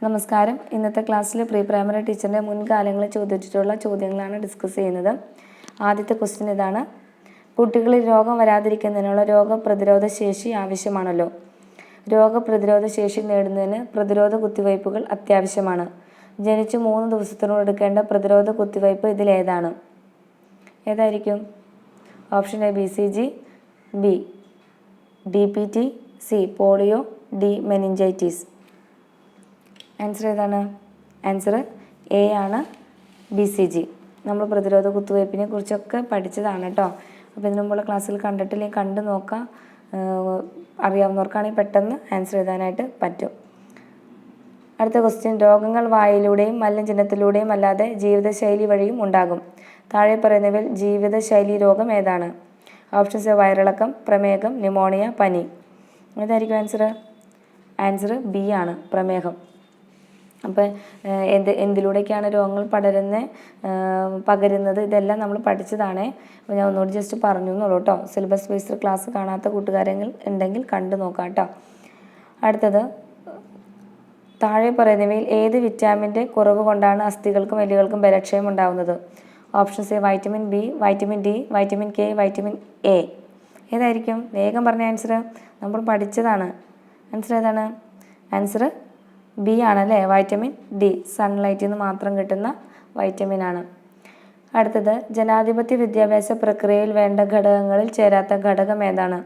നമസ്കാരം. ഇന്നത്തെ ക്ലാസ്സിൽ പ്രീ പ്രൈമറി ടീച്ചറിൻ്റെ മുൻകാലങ്ങളിൽ ചോദിച്ചിട്ടുള്ള ചോദ്യങ്ങളാണ് ഡിസ്കസ് ചെയ്യുന്നത്. ആദ്യത്തെ ക്വസ്റ്റ്യൻ ഇതാണ്: കുട്ടികളിൽ രോഗം വരാതിരിക്കുന്നതിനുള്ള രോഗപ്രതിരോധ ശേഷി ആവശ്യമാണല്ലോ. രോഗപ്രതിരോധ ശേഷി നേടുന്നതിന് പ്രതിരോധ കുത്തിവയ്പ്പുകൾ അത്യാവശ്യമാണ്. ജനിച്ച് 3 ദിവസത്തിനുള്ളിൽ എടുക്കേണ്ട പ്രതിരോധ കുത്തിവയ്പ്പ് ഇതിലേതാണ്? ഏതായിരിക്കും? Option A BCG, B DPT, C polio, D meningitis. Answer ഏതാണ്? ആൻസർ എ ആണ്, BCG. നമ്മൾ പ്രതിരോധ കുത്തിവയ്പ്പിനെ കുറിച്ചൊക്കെ പഠിച്ചതാണ് കേട്ടോ. അപ്പോൾ ഇതിനു മുമ്പുള്ള ക്ലാസ്സിൽ കണ്ടിട്ടില്ലെങ്കിൽ കണ്ടു നോക്കാം. അറിയാവുന്നവർക്കാണെങ്കിൽ പെട്ടെന്ന് ആൻസർ എഴുതാനായിട്ട് പറ്റും. അടുത്ത ക്വസ്റ്റ്യൻ: രോഗങ്ങൾ വായിലൂടെയും മലിനജലത്തിലൂടെയും അല്ലാതെ ജീവിതശൈലി വഴിയും ഉണ്ടാകും. താഴെ പറയുന്നവയിൽ ജീവിതശൈലി രോഗം ഏതാണ്? ഓപ്ഷൻസ് എ വയറിളക്കം, പ്രമേഹം, ന്യൂമോണിയ, പനി. ഏതായിരിക്കും ആൻസർ? ആൻസർ ബി ആണ്, പ്രമേഹം. അപ്പോൾ എന്തിലൂടെയൊക്കെയാണ് രോഗങ്ങൾ പകരുന്നത് ഇതെല്ലാം നമ്മൾ പഠിച്ചതാണ്. അപ്പോൾ ഞാൻ ഒന്നുകൂടി ജസ്റ്റ് പറഞ്ഞു എന്നുള്ളൂ കേട്ടോ. സിലബസ് ബേസ്ഡ് ക്ലാസ് കാണാത്ത കൂട്ടുകാരെങ്കിൽ ഉണ്ടെങ്കിൽ കണ്ടു നോക്കാം കേട്ടോ. അടുത്തത്: താഴെ പറയുന്നവയിൽ ഏത് വിറ്റാമിൻ്റെ കുറവ് കൊണ്ടാണ് അസ്ഥികൾക്കും എല്ലുകൾക്കും ബലക്ഷയം ഉണ്ടാകുന്നത്? Options A vitamin B, vitamin D, vitamin K, vitamin A. ഏതായിരിക്കും? വേഗം പറഞ്ഞ ആൻസർ. നമ്മൾ പഠിച്ചതാണ്. ആൻസർ ഏതാണ്? ആൻസർ ബി ആണല്ലേ, വൈറ്റമിൻ ഡി. സൺലൈറ്റിൽ നിന്ന് മാത്രം കിട്ടുന്ന വൈറ്റമിൻ ആണ്. അടുത്തത്: ജനാധിപത്യ വിദ്യാഭ്യാസ പ്രക്രിയയിൽ വേണ്ട ഘടകങ്ങളിൽ ചേരാത്ത ഘടകം ഏതാണ്?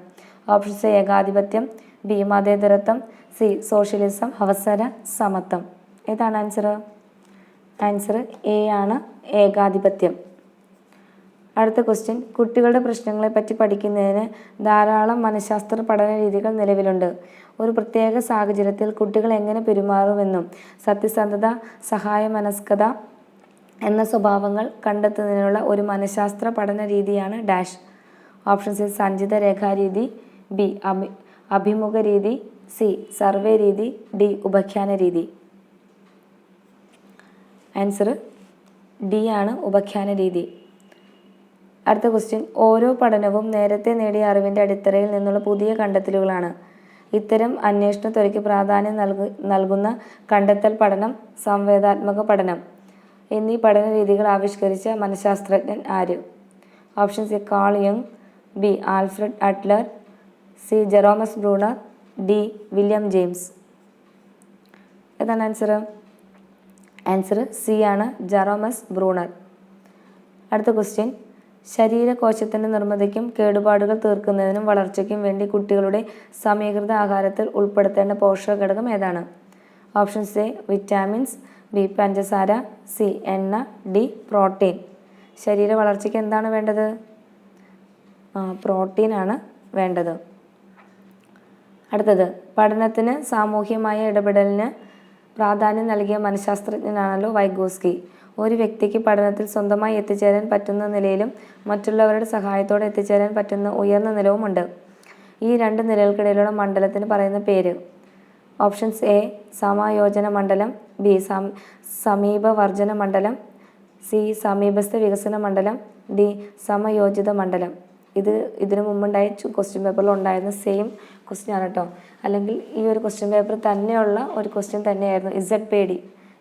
ഓപ്ഷൻസ് എ ഏകാധിപത്യം, ബി മതേതരത്വം, സി സോഷ്യലിസം, അവസര സമത്വം. ഏതാണ് ആൻസർ? ആൻസർ എ ആണ്, ഏകാധിപത്യം. അടുത്ത ക്വസ്റ്റ്യൻ: കുട്ടികളുടെ പ്രശ്നങ്ങളെ പറ്റി പഠിക്കുന്നതിന് ധാരാളം മനഃശാസ്ത്ര പഠന രീതികൾ നിലവിലുണ്ട്. ഒരു പ്രത്യേക സാഹചര്യത്തിൽ കുട്ടികൾ എങ്ങനെ പെരുമാറുമെന്നും സത്യസന്ധത, സഹായമനസ്കത എന്ന സ്വഭാവങ്ങൾ കണ്ടെത്തുന്നതിനുള്ള ഒരു മനഃശാസ്ത്ര പഠന രീതിയാണ് dash. Options A Sanchita രേഖാരീതി, B അഭിമുഖ രീതി, സി സർവേ രീതി, ഡി ഉപാഖ്യാന രീതി. ആൻസർ ഡി ആണ്, ഉപാഖ്യാന രീതി. അടുത്ത ക്വസ്റ്റ്യൻ: ഓരോ പഠനവും നേരത്തെ നേടിയ അറിവിൻ്റെ അടിത്തറയിൽ നിന്നുള്ള പുതിയ കണ്ടെത്തലുകളാണ്. ഇത്തരം അന്വേഷണത്വരയ്ക്ക് പ്രാധാന്യം നൽകുന്ന കണ്ടെത്തൽ പഠനം, സംവേദനാത്മക പഠനം എന്നീ പഠന രീതികൾ ആവിഷ്കരിച്ച മനഃശാസ്ത്രജ്ഞൻ ആര്? ഓപ്ഷൻസ് എ കാൾ യങ്, B Alfred Adler, C Jeromes Bruner, D William James. ഏതാണ് ആൻസർ? ആൻസർ സി ആണ്, ജെറോമസ് ബ്രൂണർ. അടുത്ത ക്വസ്റ്റ്യൻ: ശരീരകോശത്തിൻ്റെ നിർമ്മിതിക്കും കേടുപാടുകൾ തീർക്കുന്നതിനും വളർച്ചയ്ക്കും വേണ്ടി കുട്ടികളുടെ സമീകൃത ആഹാരത്തിൽ ഉൾപ്പെടുത്തേണ്ട പോഷക ഘടകം ഏതാണ്? ഓപ്ഷൻസ് എ വിറ്റാമിൻസ്, ബി പഞ്ചസാര, സി എണ്ണ, ഡി പ്രോട്ടീൻ. ശരീര വളർച്ചയ്ക്ക് എന്താണ് വേണ്ടത്? പ്രോട്ടീനാണ് വേണ്ടത്. അടുത്തത്: പഠനത്തിന് സാമൂഹ്യമായ ഇടപെടലിന് പ്രാധാന്യം നൽകിയ മനഃശാസ്ത്രജ്ഞനാണല്ലോ വൈഗോസ്കി. ഒരു വ്യക്തിക്ക് പഠനത്തിൽ സ്വന്തമായി എത്തിച്ചേരാൻ പറ്റുന്ന നിലയിലും മറ്റുള്ളവരുടെ സഹായത്തോടെ എത്തിച്ചേരാൻ പറ്റുന്ന ഉയർന്ന നിലവുമുണ്ട്. ഈ 2 നിലകൾക്കിടയിലുള്ള മണ്ഡലത്തിന് പറയുന്ന പേര്? ഓപ്ഷൻസ് എ സമായോജന മണ്ഡലം, ബി സമീപവർജന മണ്ഡലം, സി സമീപസ്ഥ വികസന മണ്ഡലം, ഡി സമയോജിത മണ്ഡലം. ഇതിനു മുമ്പുണ്ടായ ക്വസ്റ്റ്യൻ പേപ്പറിൽ ഉണ്ടായിരുന്ന സെയിം ക്വസ്റ്റ്യൻ ആണ് കേട്ടോ. അല്ലെങ്കിൽ ഈ ഒരു ക്വസ്റ്റ്യൻ പേപ്പർ തന്നെയുള്ള ഒരു ക്വസ്റ്റ്യൻ തന്നെയായിരുന്നു.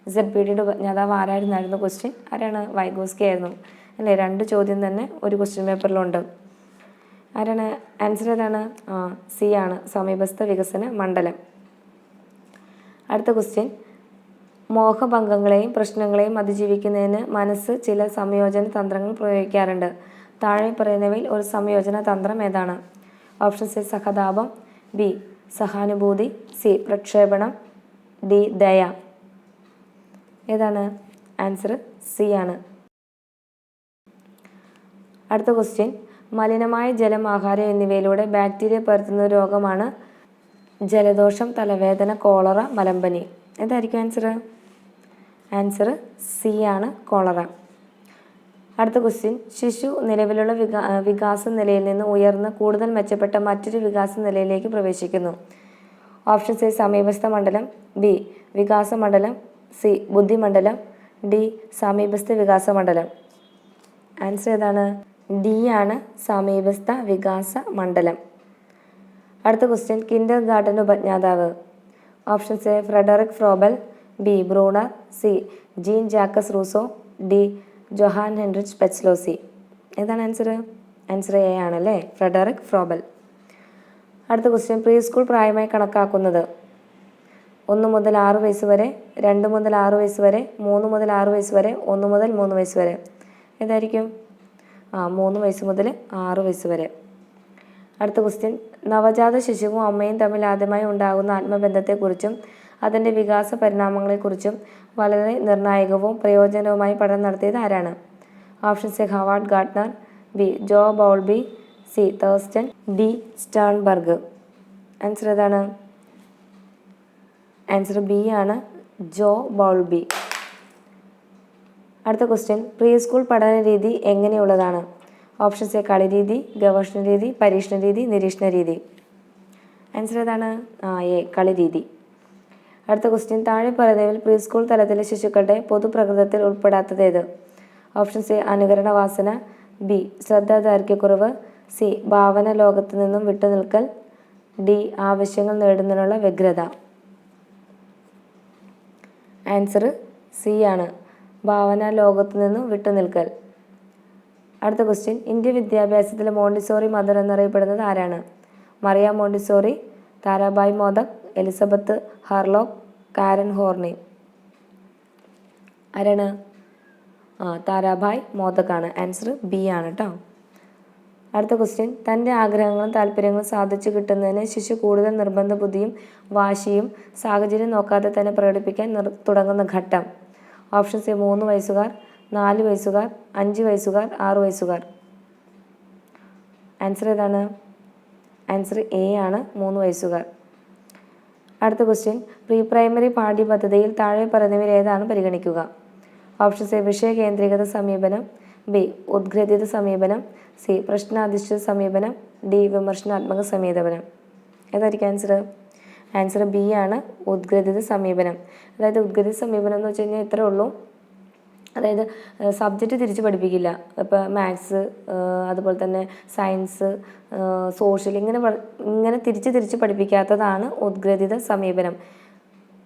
ഇസഡ്-പി-ഡിയുടെ ഉപജ്ഞാതാവ് ആരായിരുന്നായിരുന്നു ക്വസ്റ്റ്യൻ? ആരാണ്? വൈഗോസ്കി ആയിരുന്നു അല്ലേ? 2 ചോദ്യം തന്നെ ഒരു ക്വസ്റ്റ്യൻ പേപ്പറിലുണ്ട്. ആരാണ്? ആൻസർ ഏതാണ്? സി ആണ്, സമീപസ്ഥ വികസന മണ്ഡലം. അടുത്ത ക്വസ്റ്റ്യൻ: മോഹഭംഗങ്ങളെയും പ്രശ്നങ്ങളെയും അതിജീവിക്കുന്നതിന് മനസ്സ് ചില സംയോജന തന്ത്രങ്ങൾ പ്രയോഗിക്കാറുണ്ട്. താഴെ പറയുന്നവയിൽ ഒരു സംയോജന തന്ത്രം ഏതാണ്? ഓപ്ഷൻസ് എ സഹതാപം, ബി സഹാനുഭൂതി, സി പ്രക്ഷേപണം, ഡി ദയ. ഏതാണ്? ആൻസർ സി ആണ്. അടുത്ത ക്വസ്റ്റ്യൻ: മലിനമായ ജലം, ആഹാരം എന്നിവയിലൂടെ ബാക്ടീരിയ പരത്തുന്ന രോഗമാണ് ജലദോഷം, തലവേദന, കോളറ, മലമ്പനി. ഏതായിരിക്കും ആൻസർ? ആൻസർ സി ആണ്, കോളറ. അടുത്ത ക്വസ്റ്റ്യൻ: ശിശു നിലവിലുള്ള വികാസ നിലയിൽ നിന്ന് ഉയർന്ന് കൂടുതൽ മെച്ചപ്പെട്ട മറ്റൊരു വികാസ നിലയിലേക്ക് പ്രവേശിക്കുന്നു. ഓപ്ഷൻസ് എ സമീപസ്ഥ മണ്ഡലം, ബി വികാസ മണ്ഡലം, സി ബുദ്ധിമണ്ഡലം, ഡി സമീപസ്ഥ വികാസ മണ്ഡലം. ആൻസർ ഏതാണ്? ഡി ആണ്, സമീപസ്ഥ വികാസ മണ്ഡലം. അടുത്ത ക്വസ്റ്റ്യൻ: കിൻഡർ ഗാർട്ടൻ ഉപജ്ഞാതാവ്? Options A Frederick Froebel, B Bruner, C Jean Jacques Rousseau, D Johann Heinrich Pestalozzi. ഏതാണ് ആൻസർ? ആൻസർ എ ആണല്ലേ, ഫ്രെഡറിക് ഫ്രോബൽ. അടുത്ത ക്വസ്റ്റ്യൻ, പ്രീ സ്കൂൾ പ്രായമായി കണക്കാക്കുന്നത് 1 മുതൽ 6 വയസ്സ് വരെ, 2 മുതൽ 6 വയസ്സ് വരെ, 3 മുതൽ 6 വയസ്സ് വരെ, 1 മുതൽ 3 വയസ്സ് വരെ. ഏതായിരിക്കും? 3 വയസ്സ് മുതൽ 6 വയസ്സ് വരെ. അടുത്ത ക്വസ്റ്റ്യൻ, നവജാത ശിശുവും അമ്മയും തമ്മിൽ ആദ്യമായി ഉണ്ടാകുന്ന ആത്മബന്ധത്തെക്കുറിച്ചും അതിൻ്റെ വികാസ പരിണാമങ്ങളെക്കുറിച്ചും വളരെ നിർണായകവും പ്രയോജനവുമായി പഠനം നടത്തിയത് ആരാണ്? Options A Howard Gardner, B John Bowlby, C Thurstone, D Sternberg. Answer ഏതാണ്? ആൻസർ ബി ആണ്, ജോ ബൗൾബി. അടുത്ത ക്വസ്റ്റ്യൻ, പ്രീ സ്കൂൾ പഠന രീതി എങ്ങനെയുള്ളതാണ്? ഓപ്ഷൻസ് എ കളിരീതി, ഗവേഷണ രീതി, പരീക്ഷണ രീതി, നിരീക്ഷണ രീതി. ആൻസർ ഏതാണ്? എ കളിരീതി. അടുത്ത ക്വസ്റ്റ്യൻ, താഴെ പറയുന്നവയിൽ പ്രീ സ്കൂൾ തലത്തിലെ ശിശുക്കളുടെ പൊതുപ്രകൃതത്തിൽ ഉൾപ്പെടാത്തത് ഏത്? ഓപ്ഷൻസ് എ അനുകരണ വാസന, ബി ശ്രദ്ധാദൈർഘ്യക്കുറവ്, സി ഭാവന ലോകത്ത് നിന്നും വിട്ടുനിൽക്കൽ, ഡി ആവശ്യങ്ങൾ നേടുന്നതിനുള്ള വ്യഗ്രത. ആൻസർ സി ആണ്, ഭാവന ലോകത്തു നിന്നും വിട്ടുനിൽക്കൽ. അടുത്ത ക്വസ്റ്റ്യൻ, ഇന്ത്യൻ വിദ്യാഭ്യാസത്തിലെ മോണ്ടിസോറി മദർ എന്നറിയപ്പെടുന്നത് ആരാണ്? Maria Montessori, Tarabai Modak, Elizabeth Hurlock, Karen Horney. ആരാണ്? താരാഭായ് മോദക്കാണ്. ആൻസർ ബി ആണ് കേട്ടോ. അടുത്ത ക്വസ്റ്റ്യൻ, തൻ്റെ ആഗ്രഹങ്ങളും താല്പര്യങ്ങളും സാധിച്ചു കിട്ടുന്നതിന് ശിശു കൂടുതൽ നിർബന്ധ ബുദ്ധിയും വാശിയും സാഹചര്യം നോക്കാതെ തന്നെ പ്രകടിപ്പിക്കാൻ തുടങ്ങുന്ന ഘട്ടം. Options A 3 വയസ്സുകാർ, 4 വയസ്സുകാർ, 5 വയസ്സുകാർ, 6 വയസ്സുകാർ. ആൻസർ ഏതാണ്? ആൻസർ എ ആണ്, 3 വയസ്സുകാർ. അടുത്ത ക്വസ്റ്റ്യൻ, പ്രീ പ്രൈമറി പാഠ്യപദ്ധതിയിൽ താഴെ പറയുന്നവയിൽ ഏതാണ് പരിഗണിക്കുക? ഓപ്ഷൻസ് എ വിഷയ കേന്ദ്രീകൃത സമീപനം, ബി ഉദ്ഗ്രഥിത സമീപനം, സി പ്രശ്നാധിഷ്ഠിത സമീപനം, ഡി വിമർശനാത്മക സമീപനം. ഏതായിരിക്കും ആൻസർ? ആൻസർ ബി ആണ്, ഉദ്ഗ്രഥിത സമീപനം. അതായത് ഉദ്ഗ്രഥിത സമീപനം എന്ന് വെച്ച് കഴിഞ്ഞാൽ ഇത്രേ ഉള്ളൂ, അതായത് സബ്ജക്റ്റ് തിരിച്ച് പഠിപ്പിക്കില്ല. ഇപ്പോൾ മാത്സ്, അതുപോലെ തന്നെ സയൻസ്, സോഷ്യൽ, ഇങ്ങനെ തിരിച്ച് പഠിപ്പിക്കാത്തതാണ് ഉദ്ഗ്രഥിത സമീപനം.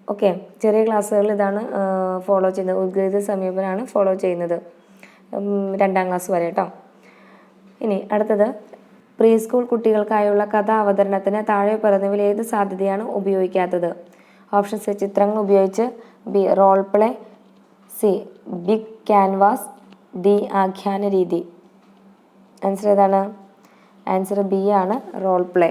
ഓക്കെ, ചെറിയ ക്ലാസ്സുകളിൽ ഇതാണ് ഫോളോ ചെയ്യുന്നത്, ഉദ്ഗ്രഥിത സമീപനമാണ് ഫോളോ ചെയ്യുന്നത്, 2ാം ക്ലാസ് വരെ കേട്ടോ. ഇനി അടുത്തത്, പ്രീ സ്കൂൾ കുട്ടികൾക്കായുള്ള കഥാ അവതരണത്തിന് താഴെ പറയുന്നവയിൽ ഏത് സാധ്യതയാണ് ഉപയോഗിക്കാത്തത്? ഓപ്ഷൻസ് എ ചിത്രങ്ങൾ ഉപയോഗിച്ച്, B role play, C big canvas, D ആഖ്യാന രീതി. ആൻസർ ഏതാണ്? ആൻസർ ബി ആണ്, റോൾ പ്ലേ.